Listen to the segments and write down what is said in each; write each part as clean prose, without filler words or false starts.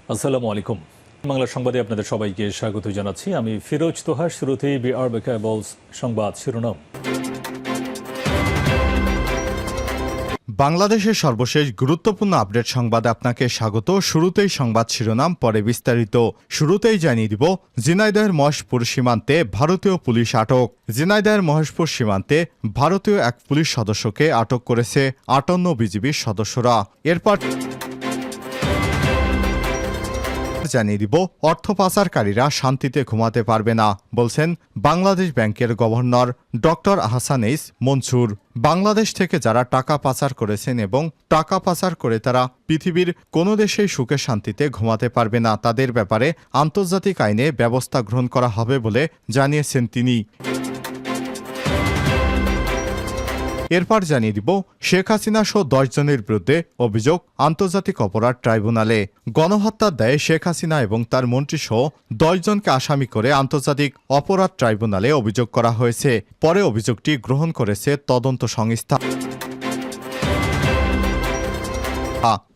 আসসালামু আলাইকুম। বাংলা সংবাদে আপনাদের সবাইকে স্বাগত জানাচ্ছি। আমি ফিরোজ তোহা। শুরুতেই বিআরবি কেবলস সংবাদ শিরোনাম। বাংলাদেশের সর্বশেষ গুরুত্বপূর্ণ আপডেট সংবাদে আপনাকে স্বাগত। শুরুতেই সংবাদ শিরোনাম, পরে বিস্তারিত। শুরুতেই জানিয়ে দিব, ঝিনাইদহের মহেশপুর সীমান্তে ভারতীয় পুলিশ আটক। ঝিনাইদহের মহেশপুর সীমান্তে ভারতীয় এক পুলিশ সদস্যকে আটক করেছে ৫৮ বিজিবির সদস্যরা। এরপর জানিয়ে দিব, অর্থ পাচারকারীরা শান্তিতে ঘুমাতে পারবে না বলছেন বাংলাদেশ ব্যাংকের গভর্নর ডক্টর আহসানেইস মনসুর। বাংলাদেশ থেকে যারা টাকা পাচার করেছেন এবং টাকা পাচার করে তারা পৃথিবীর কোনো দেশেই সুখে শান্তিতে ঘুমাতে পারবে না, তাদের ব্যাপারে আন্তর্জাতিক আইনে ব্যবস্থা গ্রহণ করা হবে বলে জানিয়েছেন তিনি। এরপর জানিয়ে দিব, শেখ হাসিনা সহ ১০ জনের বিরুদ্ধে অভিযোগ আন্তর্জাতিক অপরাধ ট্রাইব্যুনালে। গণহত্যার দায়ে শেখ হাসিনা এবং তার মন্ত্রীসহ ১০ জনকে আসামি করে আন্তর্জাতিক অপরাধ ট্রাইব্যুনালে অভিযোগ করা হয়েছে। পরে অভিযোগটি গ্রহণ করেছে তদন্ত সংস্থা।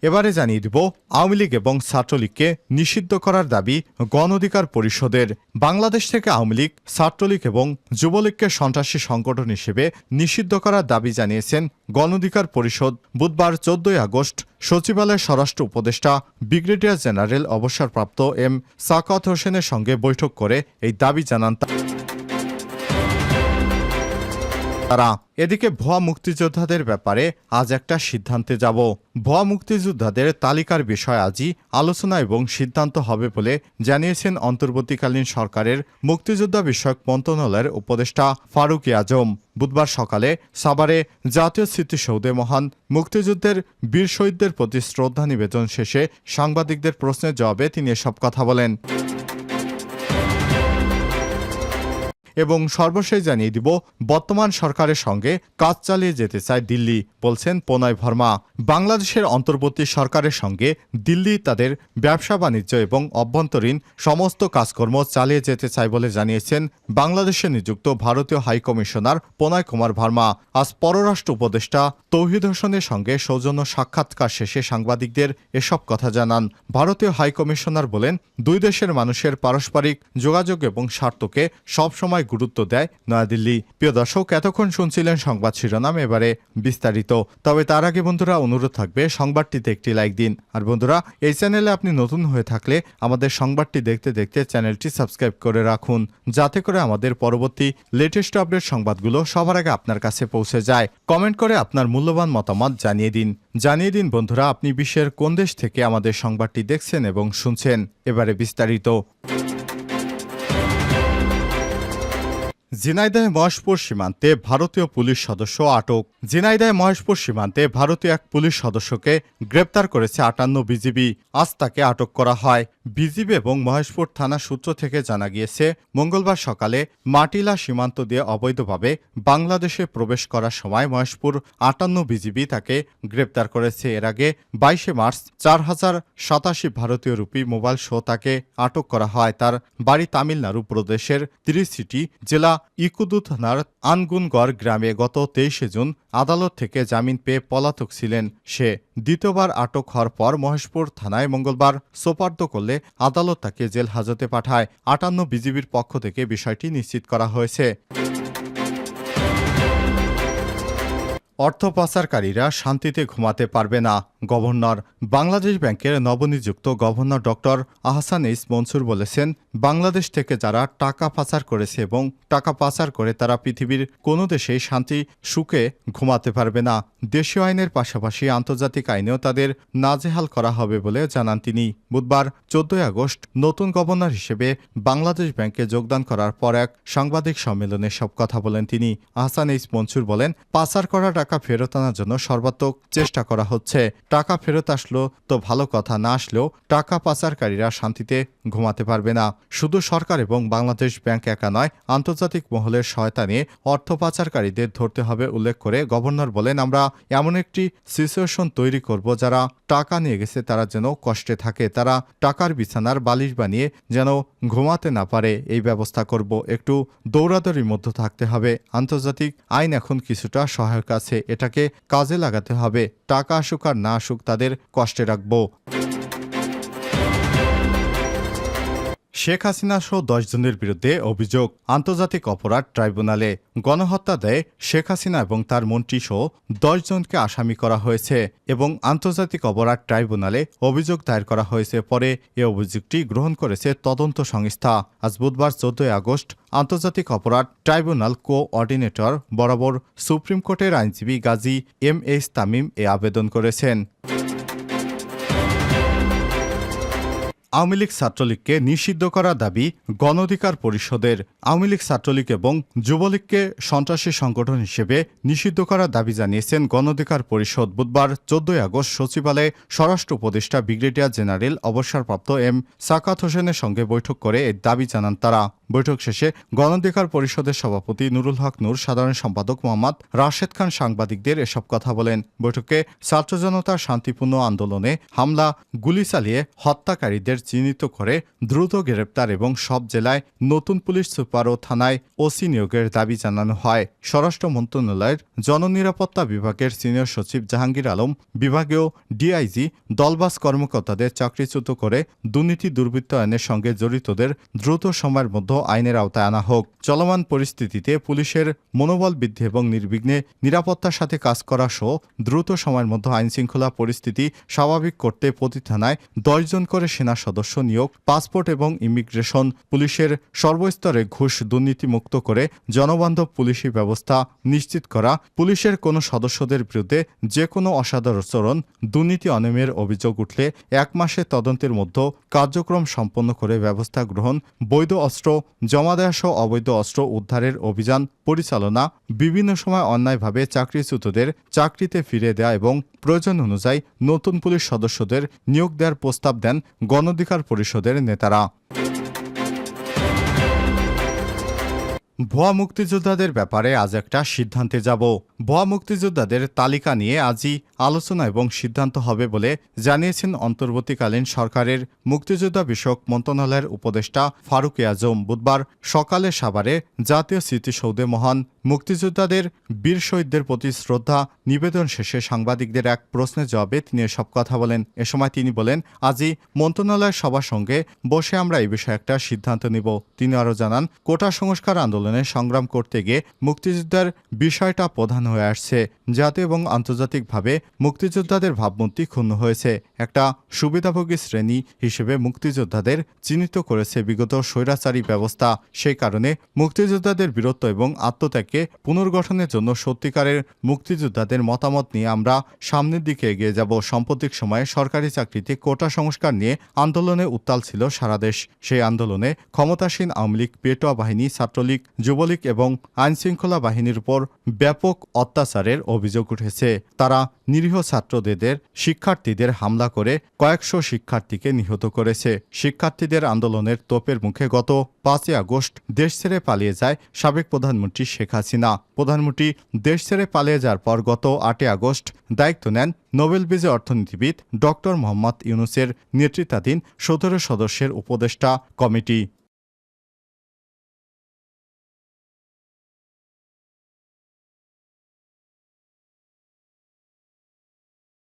এবারে জানিয়ে দিব, আওয়ামী লীগ এবং ছাত্রলীগকে নিষিদ্ধ করার দাবি গণ অধিকার পরিষদের। বাংলাদেশ থেকে আওয়ামী লীগ, ছাত্রলীগ এবং যুবলীগকে সন্ত্রাসী সংগঠন হিসেবে নিষিদ্ধ করার দাবি জানিয়েছেন গণ অধিকার পরিষদ। বুধবার ১৪ আগস্ট সচিবালয়ের স্বরাষ্ট্র উপদেষ্টা ব্রিগেডিয়ার জেনারেল অবসরপ্রাপ্ত এম সাকাওয়াত হোসেনের সঙ্গে বৈঠক করে এই দাবি জানান তারা। এদিকে ভুয়া মুক্তিযোদ্ধাদের ব্যাপারে আজ একটা সিদ্ধান্তে যাব। ভুয়া মুক্তিযোদ্ধাদের তালিকার বিষয় আজই আলোচনা এবং সিদ্ধান্ত হবে বলে জানিয়েছেন অন্তর্বর্তীকালীন সরকারের মুক্তিযোদ্ধা বিষয়ক মন্ত্রণালয়ের উপদেষ্টা ফারুক আজম। বুধবার সকালে সাভারে জাতীয় স্মৃতিসৌধে মহান মুক্তিযুদ্ধের বীর শহীদদের প্রতি শ্রদ্ধা নিবেদন শেষে সাংবাদিকদের প্রশ্নের জবাবে তিনি এসব কথা বলেন। এবং সর্বশেষ জানিয়ে দিব, বর্তমান সরকারের সঙ্গে কাজ চালিয়ে যেতে চায় দিল্লি বলছেন প্রণয় ভার্মা। বাংলাদেশের অন্তর্বর্তী সরকারের সঙ্গে দিল্লি তাদের ব্যবসা বাণিজ্য এবং অভ্যন্তরীণ সমস্ত কাজকর্ম চালিয়ে যেতে চায় বলে জানিয়েছেন বাংলাদেশে নিযুক্ত ভারতীয় হাইকমিশনার প্রণয় কুমার ভার্মা। আজ পররাষ্ট্র উপদেষ্টা তৌহিদ হোসেনের সঙ্গে সৌজন্য সাক্ষাৎকার শেষে সাংবাদিকদের এসব কথা জানান। ভারতীয় হাইকমিশনার বলেন, দুই দেশের মানুষের পারস্পরিক যোগাযোগ এবং স্বার্থকে সবসময় গুরুত্ব দেয় নয়াদিল্লি। প্রিয় দর্শক, এতক্ষণ শুনছিলেন সংবাদ শিরোনাম, এবারে বিস্তারিত। তবে তার আগে বন্ধুরা অনুরোধ থাকবে সংবাদটিতে একটি লাইক দিন। আর বন্ধুরা, এই চ্যানেলে আপনি নতুন হয়ে থাকলে আমাদের সংবাদটি দেখতে দেখতে চ্যানেলটি সাবস্ক্রাইব করে রাখুন, যাতে করে আমাদের পরবর্তী লেটেস্ট আপডেট সংবাদগুলো সবার আগে আপনার কাছে পৌঁছে যায়। কমেন্ট করে আপনার মূল্যবান মতামত জানিয়ে দিন বন্ধুরা, আপনি বিশ্বের কোন দেশ থেকে আমাদের সংবাদটি দেখছেন এবং শুনছেন। এবারে বিস্তারিত। ঝিনাইদহে মহেশপুর সীমান্তে ভারতীয় পুলিশ সদস্য আটক। ঝিনাইদহে মহেশপুর সীমান্তে ভারতীয় এক পুলিশ সদস্যকে গ্রেপ্তার করেছে ৫৮ বিজিবি। আজ তাকে আটক করা হয়। বিজিবি এবং মহেশপুর থানা সূত্র থেকে জানা গিয়েছে, মঙ্গলবার সকালে মাটিলা সীমান্ত দিয়ে অবৈধভাবে বাংলাদেশে প্রবেশ করার সময় মহেশপুর ৫৮ বিজিবি তাকে গ্রেপ্তার করেছে। এর আগে ২২ মার্চ ৪,০৮৭ ভারতীয় রুপি মোবাইল সহ তাকে আটক করা হয়। তার বাড়ি তামিলনাড়ু প্রদেশের ত্রিচিটি জেলা ইকুদু থানার আনগুনগড় গ্রামে। গত ২৩ জুন আদালত থেকে জামিন পেয়ে পলাতক ছিলেন সে। দ্বিতীয়বার আটক হওয়ার পর মহেশপুর থানায় মঙ্গলবার সোপর্দ করলে আদালত তাকে জেল হাজতে পাঠায়। ৫৮ বিজিবির পক্ষ থেকে বিষয়টি নিশ্চিত করা হয়েছে। অর্থ পাচারকারীরা শান্তিতে ঘুমাতে পারবে না, গভর্নর। বাংলাদেশ ব্যাংকের নবনিযুক্ত গভর্নর ডক্টর আহসানেইস মনসুর বলেছেন, বাংলাদেশ থেকে যারা টাকা পাচার করেছে এবং টাকা পাচার করে তারা পৃথিবীর কোনো দেশেই শান্তি সুখে ঘুমাতে পারবে না। দেশীয় আইনের পাশাপাশি আন্তর্জাতিক আইনেও তাদের নাজেহাল করা হবে বলে জানান তিনি। বুধবার ১৪ আগস্ট নতুন গভর্নর হিসেবে বাংলাদেশ ব্যাংকে যোগদান করার পর এক সাংবাদিক সম্মেলনে সব কথা বলেন তিনি। আহসানেইস মনসুর বলেন, পাচার করা টাকা ফেরত আনার জন্য সর্বাত্মক চেষ্টা করা হচ্ছে। টাকা ফেরত আসলো তো ভালো কথা, না আসলেও টাকা পাচারকারীরা শান্তিতে ঘুমাতে পারবে না। শুধু সরকার এবং বাংলাদেশ ব্যাংক একা নয়, আন্তর্জাতিক মহলের সহায়তা নিয়ে অর্থ পাচারকারীদের ধরতে হবে উল্লেখ করে গভর্নর বলেন, আমরা এমন একটি সিচুয়েশন তৈরি করব যারা টাকা নিয়ে গেছে তারা যেন কষ্টে থাকে, তারা টাকার বিছানার বালিশ বানিয়ে যেন ঘুমাতে না পারে, এই ব্যবস্থা করব। একটু দৌড়াদৌড়ির মধ্যে থাকতে হবে। আন্তর্জাতিক আইন এখন কিছুটা সহায়ক আছে, এটাকে কাজে লাগাতে হবে। টাকা আসুক আর না আসুক তাদের কষ্টে রাখব। শেখ হাসিনা সহ 10 জনের বিরুদ্ধে অভিযোগ আন্তর্জাতিক অপরাধ ট্রাইব্যুনালে। গণহত্যা দায়ে শেখ হাসিনা এবং তার মন্ত্রী সহ 10 জনকে আসামি করা হয়েছে এবং আন্তর্জাতিক অপরাধ ট্রাইব্যুনালে অভিযোগ দায়ের করা হয়েছে। পরে এ অভিযোগটি গ্রহণ করেছে তদন্ত সংস্থা। আজ বুধবার 14 আগস্ট আন্তর্জাতিক অপরাধ ট্রাইব্যুনাল কোঅর্ডিনেটর বরাবর সুপ্রিম কোর্টের আইনজীবী গাজী এম.এইচ. তামিম এ আবেদন করেছেন। আওয়ামী লীগ ছাত্রলীগকে নিষিদ্ধ করার দাবি গণ অধিকার পরিষদের। আওয়ামী লীগ ছাত্রলীগ এবং যুবলীগকে সন্ত্রাসী সংগঠন হিসেবে নিষিদ্ধ করার দাবি জানিয়েছেন গণ অধিকার পরিষদ। বুধবার 14 আগস্ট সচিবালয়ে স্বরাষ্ট্র উপদেষ্টা ব্রিগেডিয়ার জেনারেল অবসরপ্রাপ্ত এম সাকাত হোসেনের সঙ্গে বৈঠক করে এই দাবি জানান তারা। বৈঠক শেষে গণ অধিকার পরিষদের সভাপতি নুরুল হক নূর, সাধারণ সম্পাদক মোহাম্মদ রাশেদ খান সাংবাদিকদের এসব কথা বলেন। বৈঠকে ছাত্র জনতার শান্তিপূর্ণ আন্দোলনে হামলা, গুলি চালিয়ে হত্যাকারীদের চিহ্নিত করে দ্রুত গ্রেপ্তার এবং সব জেলায় নতুন পুলিশ সুপার ও থানায় ওসি নিয়োগের দাবি জানানো হয়। স্বরাষ্ট্র মন্ত্রণালয়ের জননিরাপত্তা বিভাগের সিনিয়র সচিব জাহাঙ্গীর আলম, বিভাগীয় ডিআইজি দলবাস কর্মকর্তাদের চাকরিচ্যুত করে দুর্নীতি দুর্বৃত্তায়নের সঙ্গে জড়িতদের দ্রুত সময়ের মধ্যে আইনের আওতায় আনা হোক। চলমান পরিস্থিতিতে পুলিশের মনোবল বৃদ্ধি এবং নির্বিঘ্নে নিরাপত্তার সাথে কাজ করা সহ দ্রুত সময়ের মধ্যে আইনশৃঙ্খলা পরিস্থিতি স্বাভাবিক করতে প্রতি থানায় 10 জন করে সেনা সদস্য নিয়োগ, পাসপোর্ট এবং ইমিগ্রেশন, পুলিশের সর্বস্তরে ঘুষ দুর্নীতি মুক্ত করে জনবান্ধব পুলিশি ব্যবস্থা নিশ্চিত করা, পুলিশের কোনো সদস্যদের বিরুদ্ধে যে কোনো অসাধারণ দুর্নীতি অনিয়মের অভিযোগ উঠলে 1 মাসের তদন্তের মধ্যে কার্যক্রম সম্পন্ন করে ব্যবস্থা গ্রহণ, বৈধ অস্ত্র জমা দেওয়া সহ অবৈধ অস্ত্র উদ্ধারের অভিযান পরিচালনা, বিভিন্ন সময় অন্যায়ভাবে চাকরিচ্যুতদের চাকরিতে ফিরে দেওয়া এবং প্রয়োজন অনুযায়ী নতুন পুলিশ সদস্যদের নিয়োগ দেওয়ার প্রস্তাব দেন গণ অধিকার পরিষদের নেতারা। ভুয়া মুক্তিযোদ্ধাদের ব্যাপারে আজ একটা সিদ্ধান্তে যাব। ভুয়া মুক্তিযোদ্ধাদের তালিকা নিয়ে আজই আলোচনা এবং সিদ্ধান্ত হবে বলে জানিয়েছেন অন্তর্বর্তীকালীন সরকারের মুক্তিযোদ্ধা বিষয়ক মন্ত্রণালয়ের উপদেষ্টা ফারুক আজম। বুধবার সকালে সাভারে জাতীয় স্মৃতিসৌধে মহান মুক্তিযোদ্ধাদের বীর শহীদদের প্রতি শ্রদ্ধা নিবেদন শেষে সাংবাদিকদের এক প্রশ্নের জবাবে তিনি এসব কথা বলেন। এ সময় তিনি বলেন, আজই মন্ত্রণালয়ের সবার সঙ্গে বসে আমরা এই বিষয়ে একটা সিদ্ধান্ত নিব। তিনি আরও জানান, কোটা সংস্কার আন্দোলনে সংগ্রাম করতে গিয়ে মুক্তিযোদ্ধার বিষয়টা প্রধান হয়ে আসছে। জাতীয় এবং আন্তর্জাতিকভাবে মুক্তিযোদ্ধাদের ভাবমূর্তি ক্ষুণ্ণ হয়েছে। একটা সুবিধাভোগী শ্রেণী হিসেবে মুক্তিযোদ্ধাদের চিহ্নিত করেছে বিগত স্বৈরাচারী ব্যবস্থা। সেই কারণে মুক্তিযোদ্ধাদের বীরত্ব এবং আত্মত্যাগকে পুনর্গঠনের জন্য সত্যিকারের মুক্তিযোদ্ধাদের মতামত নিয়ে আমরা সামনের দিকে এগিয়ে যাব। সাম্প্রতিক সময়ে সরকারি চাকরিতে কোটা সংস্কার নিয়ে আন্দোলনে উত্তাল ছিল সারা দেশ। সেই আন্দোলনে ক্ষমতাসীন আওয়ামী লীগ, পেটোয়া বাহিনী, ছাত্রলীগ, যুবলীগ এবং আইনশৃঙ্খলা বাহিনীর উপর ব্যাপক অত্যাচারের অভিযোগ উঠেছে। তারা নিরীহ ছাত্রদের, শিক্ষার্থীদের হামলা করে কয়েকশো শিক্ষার্থীকে নিহত করেছে। শিক্ষার্থীদের আন্দোলনের তোপের মুখে গত 5 আগস্ট দেশ ছেড়ে পালিয়ে যায় সাবেক প্রধানমন্ত্রী শেখ হাসিনা। প্রধানমন্ত্রী দেশ ছেড়ে পালিয়ে যাওয়ার পর গত 8 আগস্ট দায়িত্ব নেন নোবেল বিজয়ী অর্থনীতিবিদ ডক্টর মোহাম্মদ ইউনূসের নেতৃত্বাধীন 17 সদস্যের উপদেষ্টা কমিটি।